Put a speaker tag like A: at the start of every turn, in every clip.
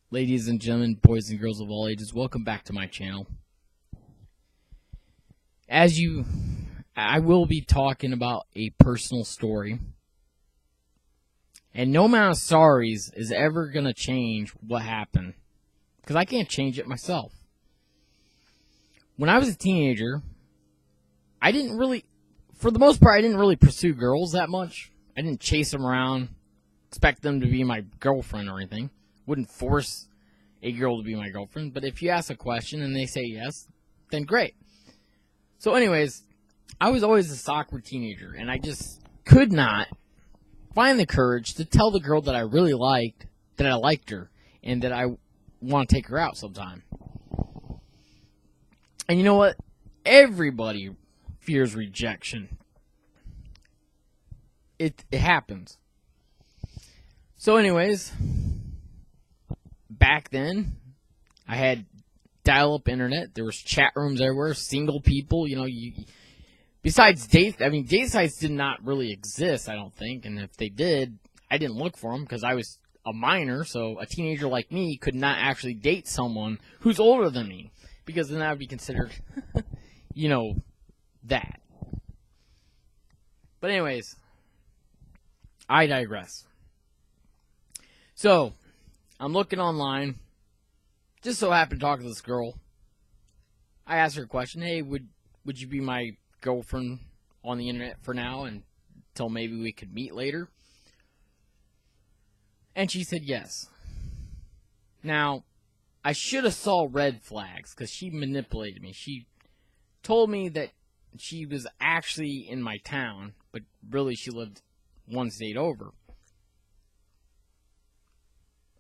A: Ladies and gentlemen, boys and girls of all ages, welcome back to my channel. I will be talking about a personal story. And no amount of sorries is ever going to change what happened. Because I can't change it myself. When I was a teenager, for the most part, I didn't really pursue girls that much. I didn't chase them around, expect them to be my girlfriend or anything. Wouldn't force a girl to be my girlfriend. But if you ask a question and they say yes, then great. So anyways, I was always a awkward teenager. And I just could not find the courage to tell the girl that I really liked that I liked her. And that I want to take her out sometime. And you know what? Everybody fears rejection. It happens. So anyways, back then, I had dial-up internet. There was chat rooms everywhere, single people, besides date sites did not really exist, I don't think. And if they did, I didn't look for them because I was a minor, so a teenager like me could not actually date someone who's older than me. Because then that would be considered, that. But anyways, I digress. So, I'm looking online. Just so happened to talk to this girl. I asked her a question. Hey, would you be my girlfriend on the internet for now until maybe we could meet later? And she said yes. Now, I should have saw red flags because she manipulated me. She told me that she was actually in my town, but really she lived one state over.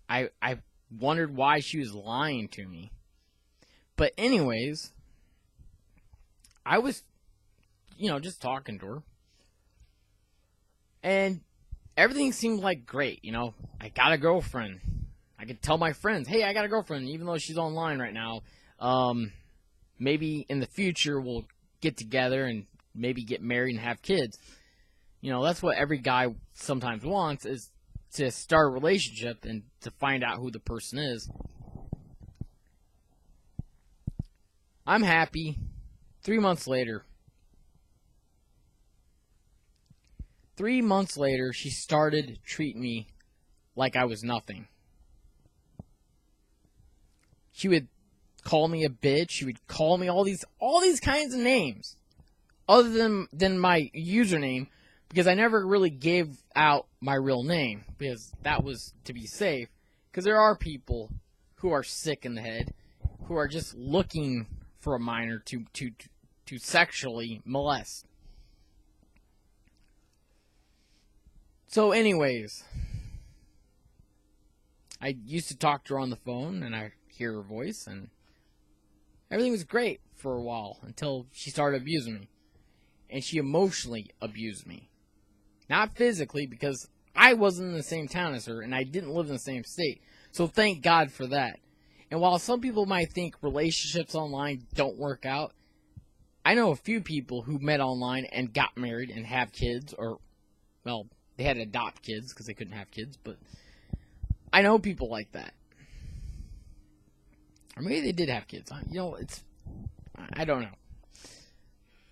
A: I wondered why she was lying to me. But anyways, I was, just talking to her. And everything seemed like great, I got a girlfriend. I could tell my friends, hey, I got a girlfriend, even though she's online right now. Maybe in the future we'll get together and maybe get married and have kids. That's what every guy sometimes wants, is to start a relationship and to find out who the person is. I'm happy. 3 months later, she started treating me like I was nothing. She would call me a bitch. She would call me all these kinds of names, other than my username, because I never really gave out my real name, because that was to be safe. Because there are people who are sick in the head, who are just looking for a minor to sexually molest. So anyways, I used to talk to her on the phone, and I hear her voice, and everything was great for a while until she started abusing me. And she emotionally abused me. Not physically, because I wasn't in the same town as her, and I didn't live in the same state. So thank God for that. And while some people might think relationships online don't work out, I know a few people who met online and got married and have kids, or, well, they had to adopt kids because they couldn't have kids, but I know people like that. Or maybe they did have kids. I don't know.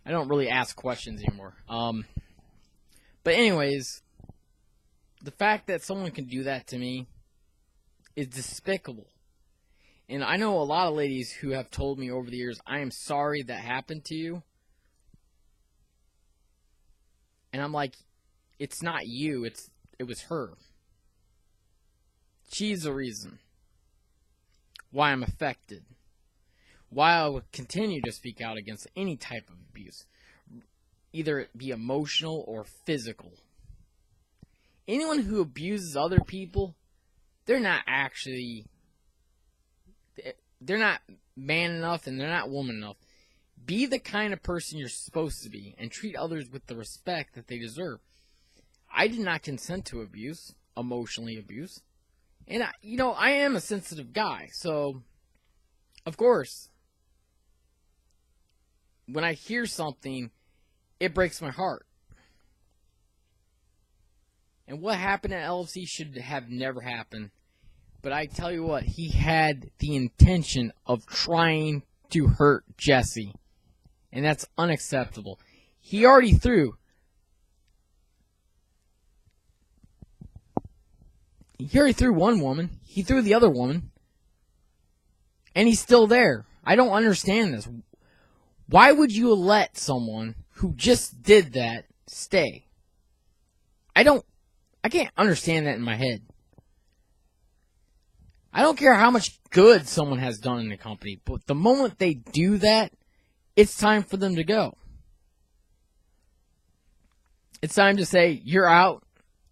A: I don't really ask questions anymore. But anyways, the fact that someone can do that to me is despicable. And I know a lot of ladies who have told me over the years, I am sorry that happened to you. And I'm like, it's not you, it was her. She's the reason why I'm affected. Why I will continue to speak out against any type of abuse. Either it be emotional or physical. Anyone who abuses other people, they're not man enough and they're not woman enough. Be the kind of person you're supposed to be and treat others with the respect that they deserve. I did not consent to abuse, emotionally abuse. And, I am a sensitive guy, so, of course, when I hear something, it breaks my heart. And what happened at LFC should have never happened. But I tell you what, he had the intention of trying to hurt Jesse. And that's unacceptable. He already threw. He already threw one woman. He threw the other woman. And he's still there. I don't understand this. Why would you let someone who just did that stay? I can't understand that in my head. I don't care how much good someone has done in the company, but the moment they do that, it's time for them to go. It's time to say, you're out,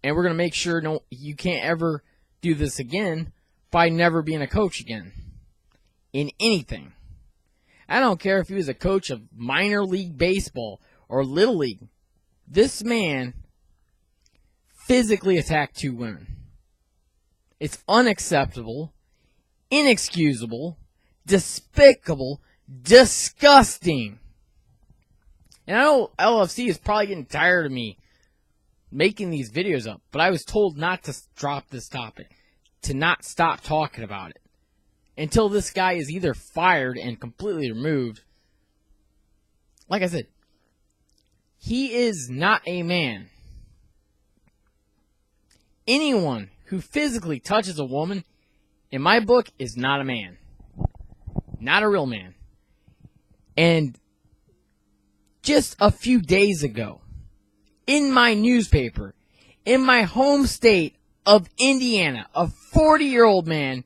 A: and we're going to make sure you can't ever do this again by never being a coach again. In anything. I don't care if he was a coach of minor league baseball or little league. This man physically attacked two women. It's unacceptable, inexcusable, despicable, disgusting. And I know LFC is probably getting tired of me making these videos up, but I was told not to drop this topic, to not stop talking about it, until this guy is either fired and completely removed. Like I said, he is not a man. Anyone who physically touches a woman, in my book, is not a man. Not a real man. And just a few days ago, in my newspaper, in my home state of Indiana, a 40-year-old man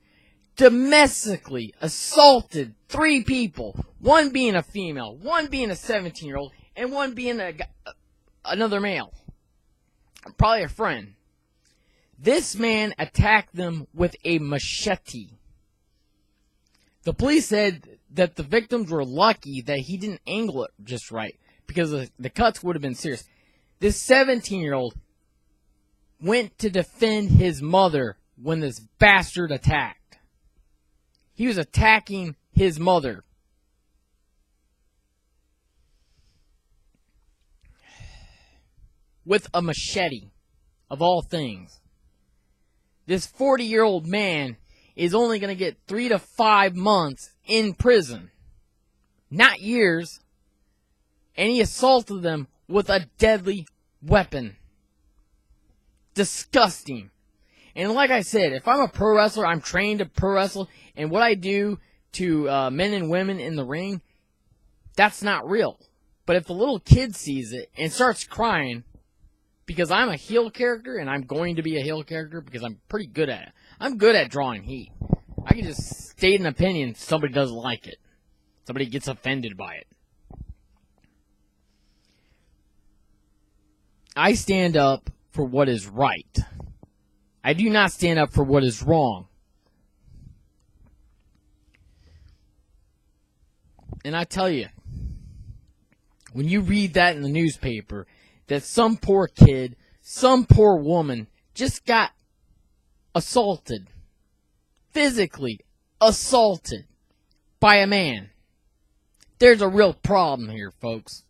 A: domestically assaulted 3 people, one being a female, one being a 17-year-old, and one being another male. Probably a friend. This man attacked them with a machete. The police said that the victims were lucky that he didn't angle it just right, because the cuts would have been serious. This 17-year-old went to defend his mother when this bastard attacked. He was attacking his mother. With a machete, of all things. This 40-year-old man is only going to get 3 to 5 months in prison. Not years. And he assaulted them with a deadly weapon. Disgusting. And like I said, if I'm a pro wrestler, I'm trained to pro wrestle, and what I do to men and women in the ring, that's not real. But if a little kid sees it and starts crying, because I'm a heel character, and I'm going to be a heel character because I'm pretty good at it. I'm good at drawing heat. I can just state an opinion if somebody doesn't like it. Somebody gets offended by it. I stand up for what is right. I do not stand up for what is wrong. And I tell you, when you read that in the newspaper, that some poor kid, some poor woman just got assaulted, physically assaulted by a man. There's a real problem here, folks.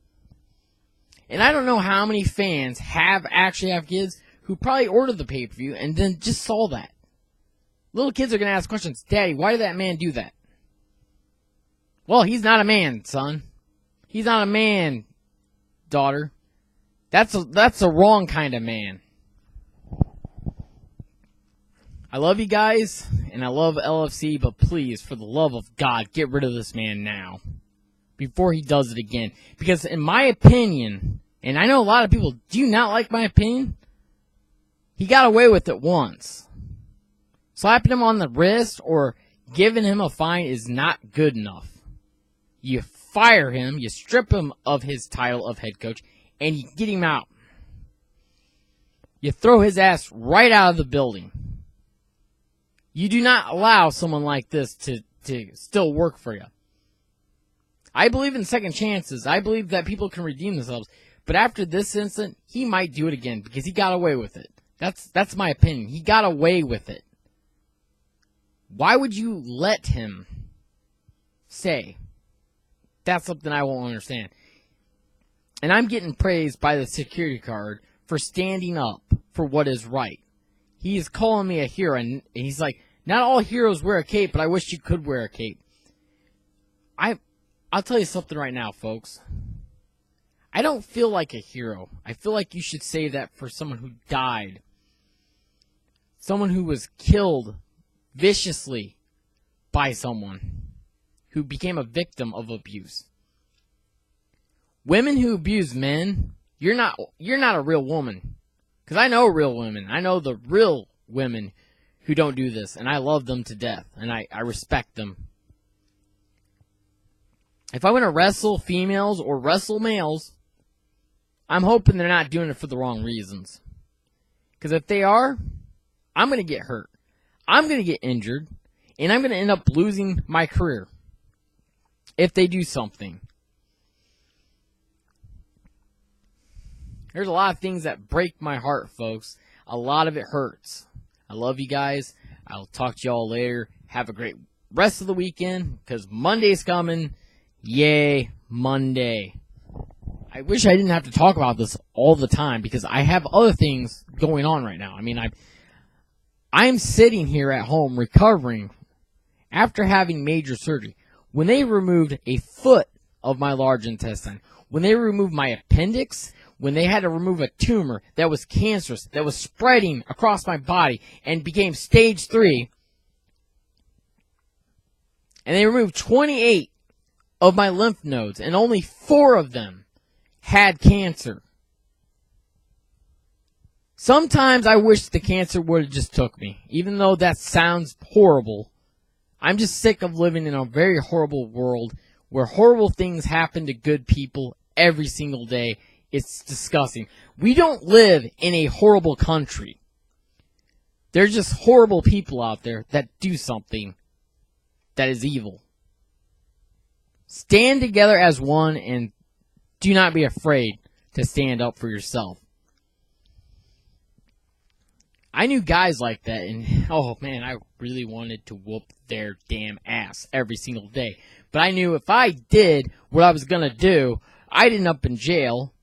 A: And I don't know how many fans actually have kids who probably ordered the pay-per-view and then just saw that. Little kids are going to ask questions. Daddy, why did that man do that? Well, he's not a man, son. He's not a man, daughter. That's the wrong kind of man. I love you guys, and I love LFC, but please, for the love of God, get rid of this man now. Before he does it again. Because in my opinion, and I know a lot of people do not like my opinion, he got away with it once. Slapping him on the wrist or giving him a fine is not good enough. You fire him, you strip him of his title of head coach, and you get him out. You throw his ass right out of the building. You do not allow someone like this to still work for you. I believe in second chances. I believe that people can redeem themselves. But after this incident, he might do it again because he got away with it. That's my opinion. He got away with it. Why would you let him say? That's something I won't understand. And I'm getting praised by the security guard for standing up for what is right. He is calling me a hero, and he's like, Not all heroes wear a cape, but I wish you could wear a cape. I'll tell you something right now, folks. I don't feel like a hero. I feel like you should say that for someone who died. Someone who was killed viciously by someone who became a victim of abuse. Women who abuse men, you're not a real woman. Because I know real women. I know the real women who don't do this, and I love them to death, and I respect them. If I want to wrestle females or wrestle males, I'm hoping they're not doing it for the wrong reasons. Because if they are, I'm going to get hurt. I'm going to get injured, and I'm going to end up losing my career if they do something. There's a lot of things that break my heart, folks. A lot of it hurts. I love you guys. I'll talk to y'all later. Have a great rest of the weekend, because Monday's coming. Yay, Monday. I wish I didn't have to talk about this all the time, because I have other things going on right now. I mean, I'm sitting here at home recovering after having major surgery. When they removed a foot of my large intestine, when they removed my appendix, when they had to remove a tumor that was cancerous, that was spreading across my body and became stage 3, and they removed 28 of my lymph nodes, and only 4 of them had cancer. Sometimes I wish the cancer would have just took me, even though that sounds horrible. I'm just sick of living in a very horrible world where horrible things happen to good people every single day. It's disgusting. We don't live in a horrible country. There's just horrible people out there that do something that is evil. Stand together as one, and do not be afraid to stand up for yourself. I knew guys like that, and oh man, I really wanted to whoop their damn ass every single day. But I knew if I did what I was going to do, I'd end up in jail,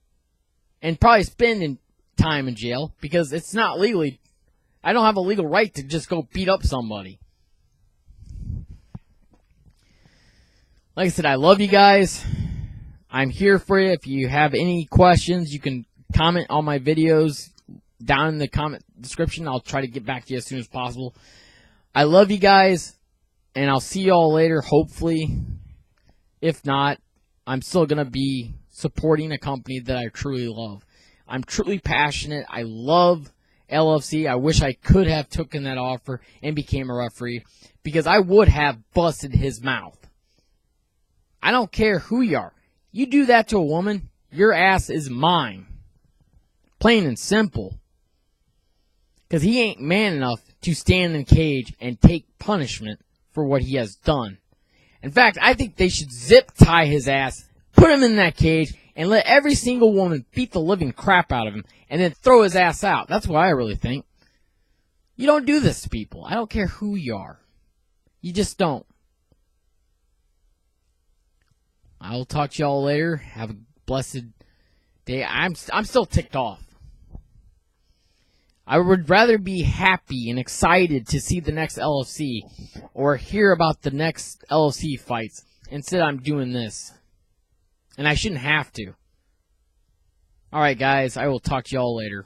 A: and probably spend time in jail, because it's not legally, I don't have a legal right to just go beat up somebody. Like I said, I love you guys. I'm here for you. If you have any questions, you can comment on my videos down in the comment description. I'll try to get back to you as soon as possible. I love you guys, and I'll see you all later, hopefully. If not, I'm still going to be supporting a company that I truly love. I'm truly passionate. I love LFC. I wish I could have taken that offer and became a referee, because I would have busted his mouth. I don't care who you are. You do that to a woman, your ass is mine. Plain and simple. Because he ain't man enough to stand in a cage and take punishment for what he has done. In fact, I think they should zip tie his ass, put him in that cage, and let every single woman beat the living crap out of him, and then throw his ass out. That's what I really think. You don't do this to people. I don't care who you are. You just don't. I'll talk to y'all later. Have a blessed day. I'm still ticked off. I would rather be happy and excited to see the next LFC or hear about the next LFC fights. Instead, I'm doing this. And I shouldn't have to. Alright, guys. I will talk to y'all later.